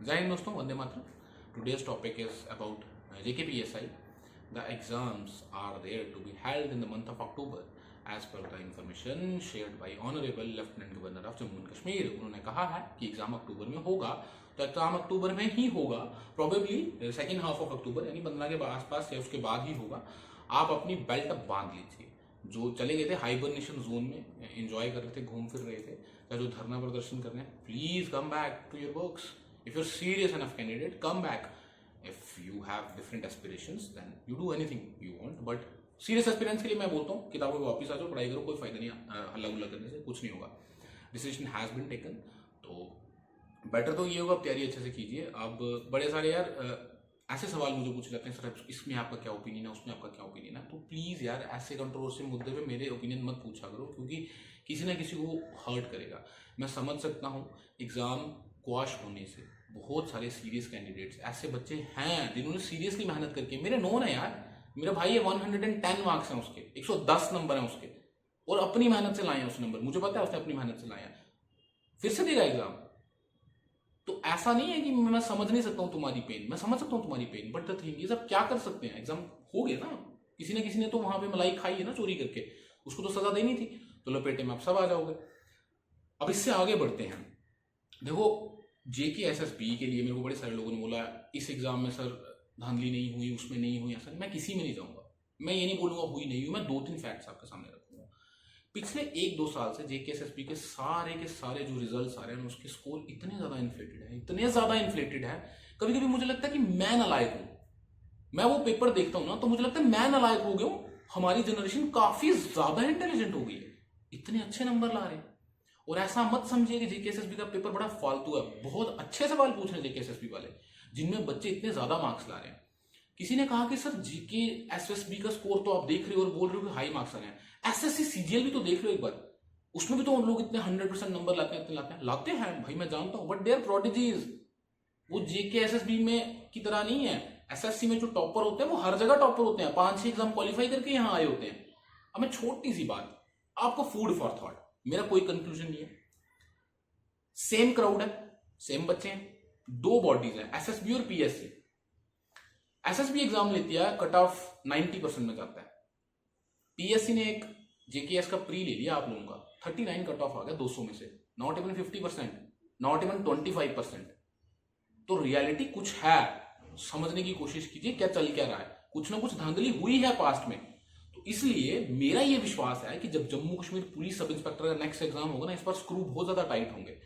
जय हिंद दोस्तों, Vande Mataram. Today's topic is about JKPSI. The exams are there to be held in the month of October as per the information shared by Honorable Lieutenant Governor of Jammu and Kashmir. उन्होंने कहा है कि exam अक्टूबर में होगा, तो exam अक्टूबर में ही होगा, probably second half of October यानी 15 के आसपास या उसके बाद ही होगा. आप अपनी बेल्ट बांध लीजिए. जो चले गए थे हाइबरनेशन जोन में, एंजॉय कर रहे थे, घूम फिर रहे थे, या जो धरना प्रदर्शन कर रहे हैं, please come back to your works. If you're serious enough candidate, come back. If you have different aspirations, then you do anything you want. But serious aspirants के लिए मैं बोलता हूँ किताबों पे वापस आ जाओ, पढ़ाई करो, कोई फायदा नहीं. हल्ला गुल्ला करने से कुछ नहीं होगा. डिसीजन हैज बीन टेकन, तो बेटर तो ये होगा आप तैयारी अच्छे से कीजिए. अब बड़े सारे यार ऐसे सवाल मुझे पूछे जाते हैं, सर इसमें आपका क्या ओपिनियन है, उसमें आपका क्या ओपिनियन है. तो प्लीज़ यार ऐसे कंट्रोवर्शियल मुद्दे पे मेरे ओपिनियन मत पूछा करो, क्योंकि किसी ना किसी को हर्ट करेगा. मैं समझ सकता हूँ एग्ज़ाम क्वाश होने से बहुत सारे सीरियस कैंडिडेट्स, ऐसे बच्चे हैं जिन्होंने सीरियसली मेहनत करके, मेरे नोन है यार, मेरा भाई है, 110 मार्क्स हैं उसके, 110 नंबर हैं उसके, और अपनी मेहनत से लाए हैं उस नंबर. मुझे पता है उसने अपनी मेहनत से लाया, फिर से देगा एग्जाम. तो ऐसा नहीं है कि मैं समझ नहीं सकता हूँ तुम्हारी पेन, मैं समझ सकता हूँ तुम्हारी pain, but the thing is अब क्या कर सकते हैं. एग्जाम हो गया ना, किसी ने तो वहां पे मलाई खाई है ना चोरी करके, उसको तो सजा देनी थी, तो लपेटे में आप सब आ जाओगे. अब इससे आगे बढ़ते हैं. देखो JKSSB के लिए मेरे को बड़े सारे लोगों ने बोला इस एग्जाम में सर धांधली नहीं हुई, उसमें नहीं हुई. ऐसा मैं किसी में नहीं जाऊंगा, मैं ये नहीं बोलूंगा हुई नहीं हुई. मैं 2-3 फैक्ट्स आपके सामने रखूंगा. पिछले 1-2 साल से JKSSB के सारे जो रिजल्ट्स आ रहे हैं उसके स्कोर इतने ज्यादा इन्फ्लेटेड है, कभी कभी मुझे लगता है कि मैं नालायक हूं. मैं वो पेपर देखता हूं ना तो मुझे लगता है मैं नालायक हो गया हूं. हमारी जनरेशन काफी ज्यादा इंटेलिजेंट हो गई है, इतने अच्छे नंबर ला रहे हैं. और ऐसा मत समझिए कि JKSSB का पेपर बड़ा फालतू है. बहुत अच्छे सवाल पूछ रहे हैं JKSSB वाले, जिनमें बच्चे इतने ज्यादा मार्क्स ला रहे हैं. किसी ने कहा कि सर JKSSB का स्कोर तो आप देख रहे हो और बोल रहे हो कि हाई मार्क्स आ रहे हैं, SSC CGL भी तो देख लो एक बार, उसमें भी तो लोग इतने 100% नंबर लाते हैं भाई, मैं जानता हूं, बट दे आर प्रोडिजीज. वो JKSSB में की तरह नहीं है. SSC में जो टॉपर होते हैं वो हर जगह टॉपर होते हैं, 5-6 एग्जाम क्वालिफाई करके यहाँ आए होते हैं. अब मैं छोटी सी बात, आपको फूड फॉर थॉट, मेरा कोई कंक्लूजन नहीं है. सेम क्राउड है, सेम बच्चे हैं, 2 बॉडीज हैं, SSB और PSC. SSB एग्जाम लेती है, कट ऑफ 90% में जाता है. PSC ने एक JKS का प्री ले लिया आप लोगों का, 39 कट ऑफ आ गया 200 में से, नॉट इवन 50%, नॉट इवन 25%. तो रियलिटी कुछ है, समझने की कोशिश कीजिए क्या चल क्या रहा है. कुछ ना कुछ धांधली हुई है पास्ट में. तो इसलिए मेरा ये विश्वास है कि जब Jammu Kashmir police sub inspector का नेक्स्ट एग्जाम होगा ना, इस बार स्क्रू बहुत ज्यादा टाइट होंगे.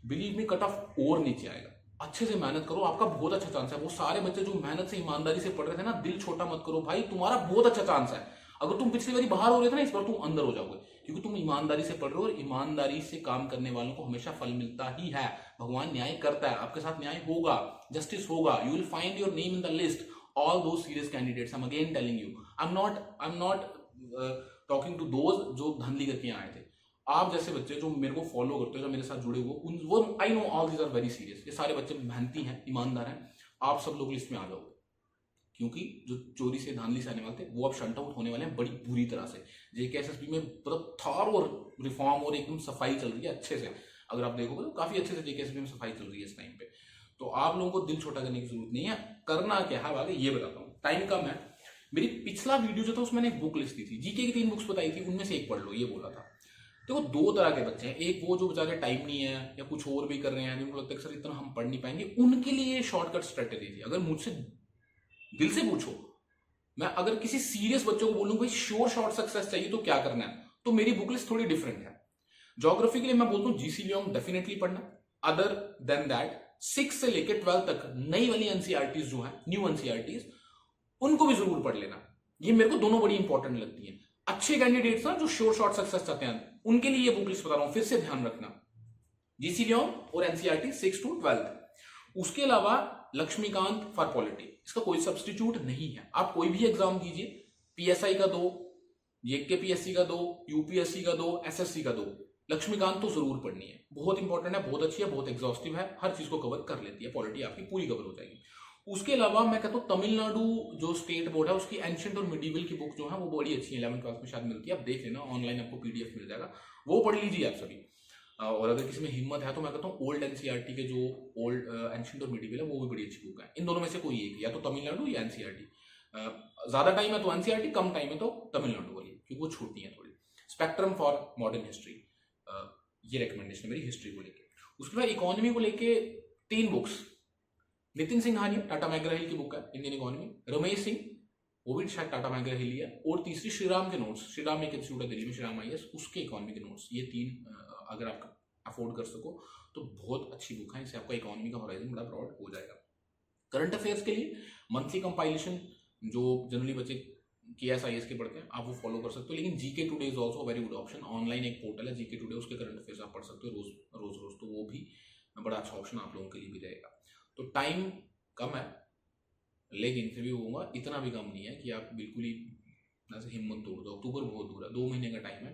बिलीव मी, कट ऑफ और नीचे आएगा. अच्छे से मेहनत करो, आपका बहुत अच्छा चांस है. वो सारे बच्चे जो मेहनत से ईमानदारी से पढ़ रहे थे ना, दिल छोटा मत करो भाई, तुम्हारा बहुत अच्छा चांस है. अगर तुम पिछली बार बाहर हो रहे थे ना, इस बार तुम अंदर हो जाओगे, क्योंकि तुम ईमानदारी से पढ़ रहे हो, और ईमानदारी से काम करने वालों को हमेशा फल मिलता ही है. भगवान न्याय करता है, आपके साथ न्याय होगा, जस्टिस होगा. You will find your name in the list, all those serious candidates. I'm again telling you, I'm not talking to those जो धांधली करके यहाँ आए थे. आप जैसे बच्चे जो मेरे को फॉलो करते हो, जो मेरे साथ जुड़े हुए, वो I know all these are very serious. ये सारे बच्चे मेहनती हैं, ईमानदार हैं. आप सब लोग लिस्ट में आ जाओगे, क्योंकि जो चोरी से धांधली से आने वाले थे वो अब शंट आउट होने वाले हैं बड़ी बुरी तरह से. JKSSB में मतलब थार और रिफॉर्म और एकदम सफाई चल रही है अच्छे से. अगर आप देखोगे तो काफी अच्छे से JKSSB में सफाई चल रही है इस टाइम पे. तो आप लोगों को दिल छोटा करने की जरूरत नहीं है. करना क्या है आगे ये बताता हूँ, टाइम कम है. मेरी पिछला वीडियो जो था उसमें मैंने एक बुक लिस्ट दी थी, जीके की 3 बुक्स बताई थी, उनमें से एक पढ़ लो ये बोला था. तो 2 तरह के बच्चे हैं. एक वो जो बेचारे टाइम नहीं है या कुछ और भी कर रहे हैं, जिनको लगता है सर इतना हम पढ़ नहीं पाएंगे, उनके लिए शॉर्टकट स्ट्रेटेजी थी. अगर मुझसे दिल से पूछो, मैं अगर किसी सीरियस बच्चों को बोलूँ भाई श्योर शॉर्ट सक्सेस चाहिए तो क्या करना है, तो मेरी बुक लिस्ट थोड़ी डिफरेंट है. ज्योग्राफी के लिए मैं बोलता हूँ GC लियोंग डेफिनेटली पढ़ना. अदर देन दैट 6 से लेकर 12 तक नई वाली NCERTs जो है, न्यू NCERTs, उनको भी जरूर पढ़ लेना. ये मेरे को दोनों बड़ी इंपॉर्टेंट लगती हैं. अच्छे कैंडिडेट्स ना जो श्योर शॉर्ट सक्सेस चाहते हैं, उनके लिए ये बुक लिस्ट बता रहा हूं, फिर से ध्यान रखना. GC लियोंग और NCERT 6 to 12. उसके अलावा लक्ष्मीकांत फॉर पॉलिटी, इसका कोई सब्सटीट्यूट नहीं है. आप कोई भी एग्जाम दीजिए, PSI का दो, JKPSC का दो, UPSC का दो, SSC का दो, लक्ष्मीकांत तो जरूर पढ़नी है. बहुत इंपॉर्टेंट है, बहुत अच्छी है, बहुत एग्जॉस्टिव है, हर चीज को कवर कर लेती है. पॉलिटी आपकी पूरी कवर हो जाएगी. उसके अलावा मैं कहता हूँ तमिलनाडु जो स्टेट बोर्ड है उसकी एंशिएंट और मिडिवल की बुक जो है वो बड़ी अच्छी है, 11th क्लास में शायद मिलती है, आप देख लेना, ऑनलाइन आपको PDF मिल जाएगा, वो पढ़ लीजिए आप सभी. और अगर किसी में हिम्मत है तो मैं कहता हूँ ओल्ड एनसीईआरटी के जो ओल्ड एंशिएंट और मिडिवल है वो भी बड़ी अच्छी बुक है। इन दोनों में से कोई एक, या तो तमिलनाडु या एनसीईआरटी। ज़्यादा टाइम है तो एनसीईआरटी, कम टाइम है तो तमिलनाडु वाली, क्योंकि वो छोटी है थोड़ी। स्पेक्ट्रम फॉर मॉडर्न हिस्ट्री, ये रिकमेंडेशन मेरी हिस्ट्री को लेके। उसके बाद इकोनॉमी को लेके 3 बुक्स, नितिन सिंघानिया टाटा मैकग्रा-हिल की बुक है इंडियन इकोनॉमी, रमेश सिंह वो भी शायद टाटा मैकग्रा-हिल ही है, और तीसरी श्रीराम के नोट्स, श्रीराम एक इंस्टीट्यूट है दिल्ली में, श्रीराम आईएएस, उसके इकोनॉमी के नोट्स। ये 3 अगर आप अफोर्ड कर सको तो बहुत अच्छी बुक है, इससे आपका इकोनॉमी का होराइजन बड़ा ब्रॉड हो जाएगा। करंट अफेयर्स के लिए मंथली कंपाइलेशन जो जनरली बच्चे KSIS के पढ़ते हैं आप वो फॉलो कर सकते हो, लेकिन GK today is also very good option. Online एक पोर्टल है जीके टुडे, उसके करंट अफेयर्स आप पढ़ सकते हो रोज, तो वो भी बड़ा अच्छा ऑप्शन आप लोगों के लिए भी रहेगा। तो टाइम कम है, लेकिन फिर भी होगा इतना भी कम नहीं है कि आप बिल्कुल ही ऐसे हिम्मत तोड़ दो। अक्टूबर बहुत दूर है, 2 महीने का टाइम है,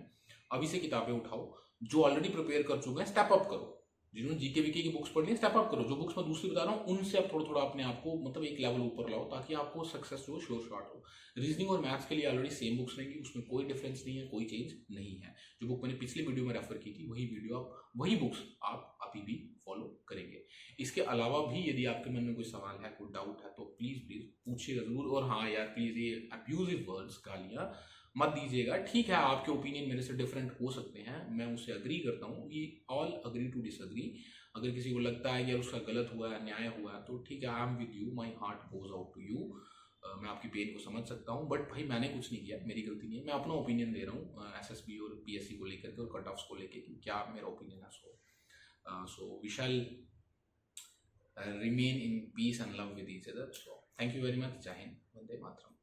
अभी से किताबें उठाओ। जो ऑलरेडी प्रिपेयर कर चुके हैं स्टेप अप करो, जिन्होंने जीके वीके की बुक्स पढ़ ली स्टेप अप करो। जो बुक्स मैं दूसरी बता रहा हूँ उनसे आप थोड़ा थोड़ा अपने आप को मतलब एक लेवल ऊपर लाओ, ताकि आपको सक्सेस जो श्योर शॉट हो। रीजनिंग और मैथ्स के लिए ऑलरेडी सेम बुक्स रहेंगी, उसमें कोई डिफरेंस नहीं है, कोई चेंज नहीं है। जो बुक मैंने पिछली वीडियो में रेफर की थी वही बुक्स आप अभी भी फॉलो करेंगे। इसके अलावा भी यदि आपके मन में कोई सवाल है, कोई डाउट है, तो प्लीज पूछिएगा जरूर। और हाँ यार प्लीज ये अब्यूजिव वर्ड्स गालियाँ मत दीजिएगा। ठीक है, आपके ओपिनियन मेरे से डिफरेंट हो सकते हैं, मैं उससे अग्री करता हूँ, we all agree to disagree. अगर किसी को लगता है कि यार उसका गलत हुआ है, अन्याय हुआ है, तो ठीक है, I am with you, my heart goes out to you. मैं आपकी पेन को समझ सकता हूँ, बट भाई मैंने कुछ नहीं किया, मेरी गलती नहीं है। मैं अपना ओपिनियन दे रहा हूँ SSB और PSC को लेकर के और कट ऑफ्स को लेकर कि क्या मेरा ओपिनियन है। So we shall remain in peace and love with each other. So thank you very much. Jai Hind, Vande Mataram.